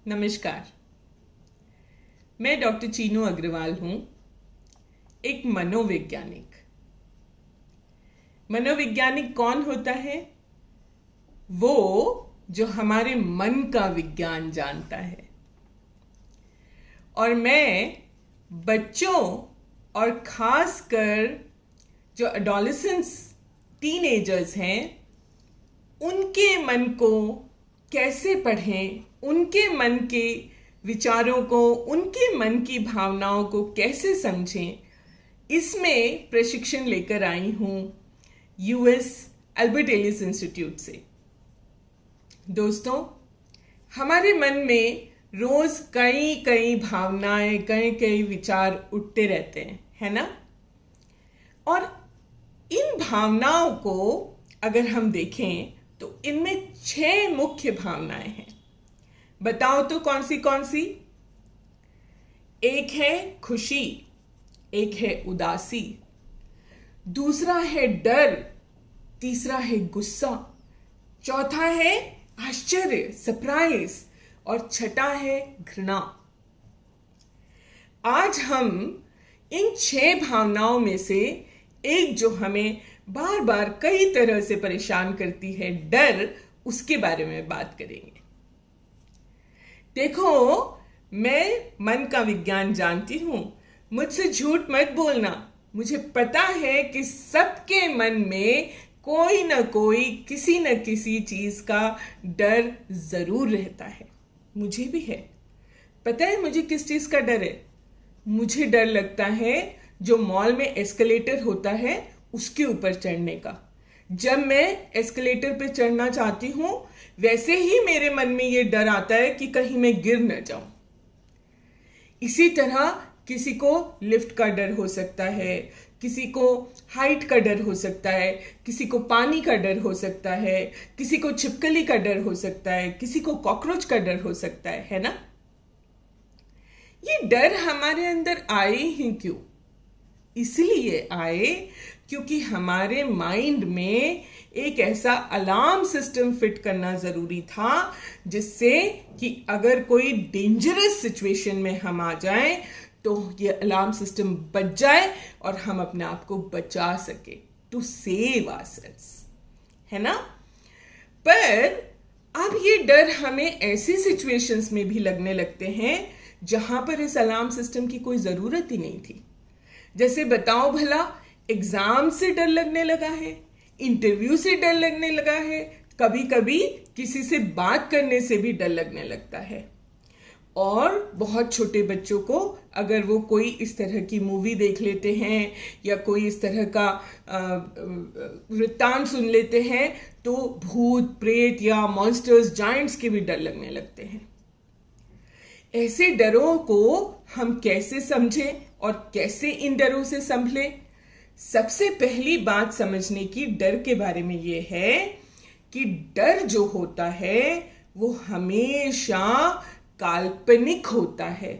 नमस्कार। मैं डॉक्टर चीनू अग्रवाल हूँ, एक मनोवैज्ञानिक। मनोवैज्ञानिक कौन होता है? वो जो हमारे मन का विज्ञान जानता है। और मैं बच्चों और खासकर जो एडोलेसेंट्स, टीनेजर्स हैं, उनके मन को कैसे पढ़ें, उनके मन के विचारों को, उनके मन की भावनाओं को कैसे समझें, इसमें प्रशिक्षण लेकर आई हूँ यूएस अल्बर्ट एलिस इंस्टीट्यूट से। दोस्तों, हमारे मन में रोज कई कई भावनाएं, कई कई विचार उठते रहते हैं, है ना? और इन भावनाओं को अगर हम देखें तो इनमें 6 मुख्य भावनाएं हैं। बताओ तो कौन सी? एक है खुशी, एक है उदासी, दूसरा है डर, तीसरा है गुस्सा, चौथा है आश्चर्य, सरप्राइज, और छठा है घृणा। आज हम इन 6 भावनाओं में से एक जो हमें बार बार कई तरह से परेशान करती है, डर, उसके बारे में बात करेंगे। देखो, मैं मन का विज्ञान जानती हूं, मुझसे झूठ मत बोलना। मुझे पता है कि सबके मन में कोई ना कोई, किसी न किसी चीज का डर जरूर रहता है। मुझे भी है। पता है मुझे किस चीज का डर है? मुझे डर लगता है जो मॉल में एस्केलेटर होता है उसके ऊपर चढ़ने का। जब मैं एस्केलेटर पे चढ़ना चाहती हूं, वैसे ही मेरे मन में ये डर आता है कि कहीं मैं गिर न जाऊं। इसी तरह किसी को लिफ्ट का डर हो सकता है, किसी को हाइट का डर हो सकता है, किसी को पानी का डर हो सकता है, किसी को छिपकली का डर हो सकता है, किसी को कॉकरोच का डर हो सकता है ना? ये डर हमारे अंदर आए ही क्यों? इसलिए आए क्योंकि हमारे माइंड में एक ऐसा अलार्म सिस्टम फिट करना जरूरी था, जिससे कि अगर कोई डेंजरस सिचुएशन में हम आ जाएं तो ये अलार्म सिस्टम बच जाए और हम अपने आप को बचा सके, टू सेव आवरसेल्व्स, है ना? पर अब ये डर हमें ऐसी सिचुएशंस में भी लगने लगते हैं जहां पर इस अलार्म सिस्टम की कोई जरूरत ही नहीं थी। जैसे बताओ भला, एग्जाम से डर लगने लगा है, इंटरव्यू से डर लगने लगा है, कभी कभी किसी से बात करने से भी डर लगने लगता है। और बहुत छोटे बच्चों को अगर वो कोई इस तरह की मूवी देख लेते हैं या कोई इस तरह का वृत्तांत सुन लेते हैं तो भूत, प्रेत या मॉन्स्टर्स, जायंट्स के भी डर लगने लगते हैं। ऐसे डरों को हम कैसे समझें और कैसे इन डरों से संभलें? सबसे पहली बात समझने की डर के बारे में ये है कि डर जो होता है वो हमेशा काल्पनिक होता है,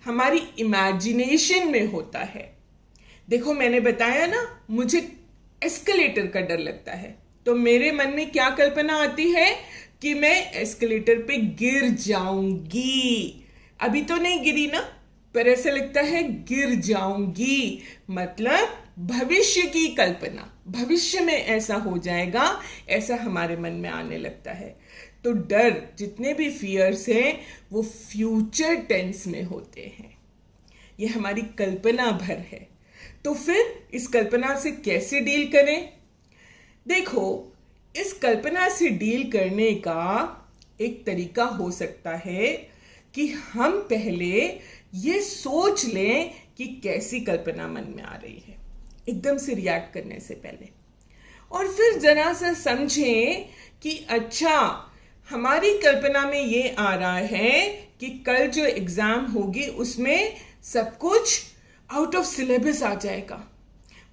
हमारी इमेजिनेशन में होता है। देखो, मैंने बताया ना, मुझे एस्केलेटर का डर लगता है तो मेरे मन में क्या कल्पना आती है कि मैं एस्केलेटर पे गिर जाऊंगी। अभी तो नहीं गिरी ना, पर ऐसा लगता है गिर जाऊंगी, मतलब भविष्य की कल्पना, भविष्य में ऐसा हो जाएगा, ऐसा हमारे मन में आने लगता है। तो डर, जितने भी फियर्स हैं, वो फ्यूचर टेंस में होते हैं। ये हमारी कल्पना भर है। तो फिर इस कल्पना से कैसे डील करें? देखो, इस कल्पना से डील करने का एक तरीका हो सकता है कि हम पहले ये सोच लें कि कैसी कल्पना मन में आ रही है, एकदम से रिएक्ट करने से पहले। और फिर जरा सा समझें कि अच्छा, हमारी कल्पना में ये आ रहा है कि कल जो एग्जाम होगी उसमें सब कुछ आउट ऑफ सिलेबस आ जाएगा,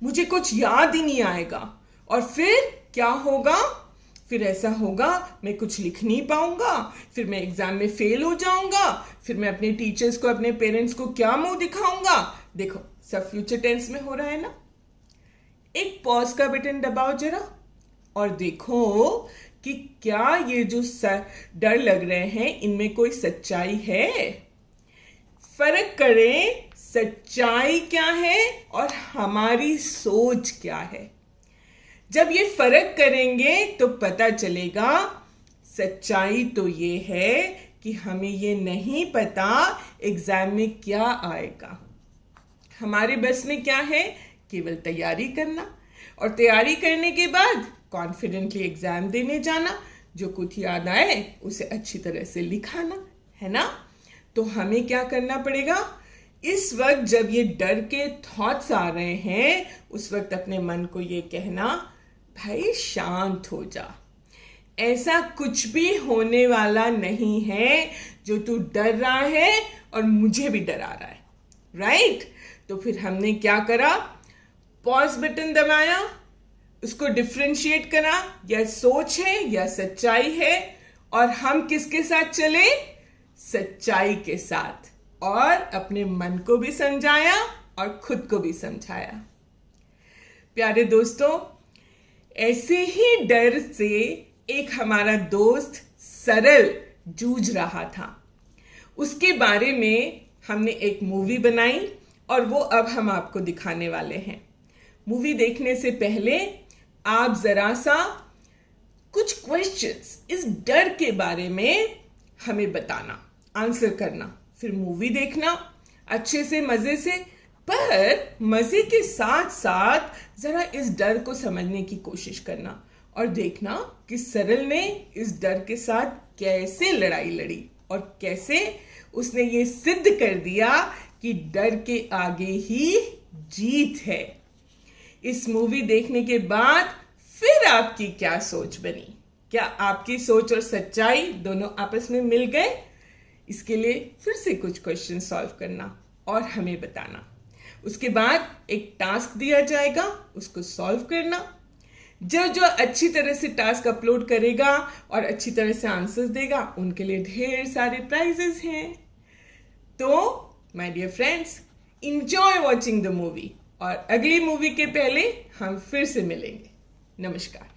मुझे कुछ याद ही नहीं आएगा। और फिर क्या होगा? फिर ऐसा होगा, मैं कुछ लिख नहीं पाऊंगा, फिर मैं एग्जाम में फेल हो जाऊंगा, फिर मैं अपने टीचर्स को, अपने पेरेंट्स को क्या मुंह दिखाऊंगा? देखो, सब फ्यूचर टेंस में हो रहा है ना। एक पॉज का बटन दबाओ जरा और देखो कि क्या ये जो डर लग रहे हैं इनमें कोई सच्चाई है। फर्क करें सच्चाई क्या है और हमारी सोच क्या है। जब ये फर्क करेंगे तो पता चलेगा सच्चाई तो ये है कि हमें ये नहीं पता एग्जाम में क्या आएगा। हमारे बस में क्या है, केवल तैयारी करना और तैयारी करने के बाद कॉन्फिडेंटली एग्जाम देने जाना, जो कुछ याद आए उसे अच्छी तरह से लिखाना, है ना। तो हमें क्या करना पड़ेगा, इस वक्त जब ये डर के थॉट्स आ रहे हैं उस वक्त अपने मन को ये कहना, भाई शांत हो जा, ऐसा कुछ भी होने वाला नहीं है जो तू डर रहा है और मुझे भी डरा रहा है, राइट। तो फिर हमने क्या करा, पॉज बटन दबाया, उसको डिफरेंशिएट करा, या सोच है या सच्चाई है, और हम किसके साथ चले, सच्चाई के साथ, और अपने मन को भी समझाया और खुद को भी समझाया। प्यारे दोस्तों, ऐसे ही डर से एक हमारा दोस्त सरल जूझ रहा था। उसके बारे में हमने एक मूवी बनाई और वो अब हम आपको दिखाने वाले हैं। मूवी देखने से पहले आप जरा सा कुछ क्वेश्चंस इस डर के बारे में हमें बताना, आंसर करना, फिर मूवी देखना अच्छे से, मजे से, पर मजे के साथ साथ जरा इस डर को समझने की कोशिश करना और देखना कि सरल ने इस डर के साथ कैसे लड़ाई लड़ी और कैसे उसने ये सिद्ध कर दिया कि डर के आगे ही जीत है। इस मूवी देखने के बाद फिर आपकी क्या सोच बनी, क्या आपकी सोच और सच्चाई दोनों आपस में मिल गए? इसके लिए फिर से कुछ क्वेश्चन सॉल्व करना और हमें बताना। उसके बाद एक टास्क दिया जाएगा, उसको सॉल्व करना। जो अच्छी तरह से टास्क अपलोड करेगा और अच्छी तरह से आंसर्स देगा, उनके लिए ढेर सारे प्राइजेस हैं। तो my dear friends, enjoy watching the movie, और अगली मूवी के पहले हम फिर से मिलेंगे। नमस्कार।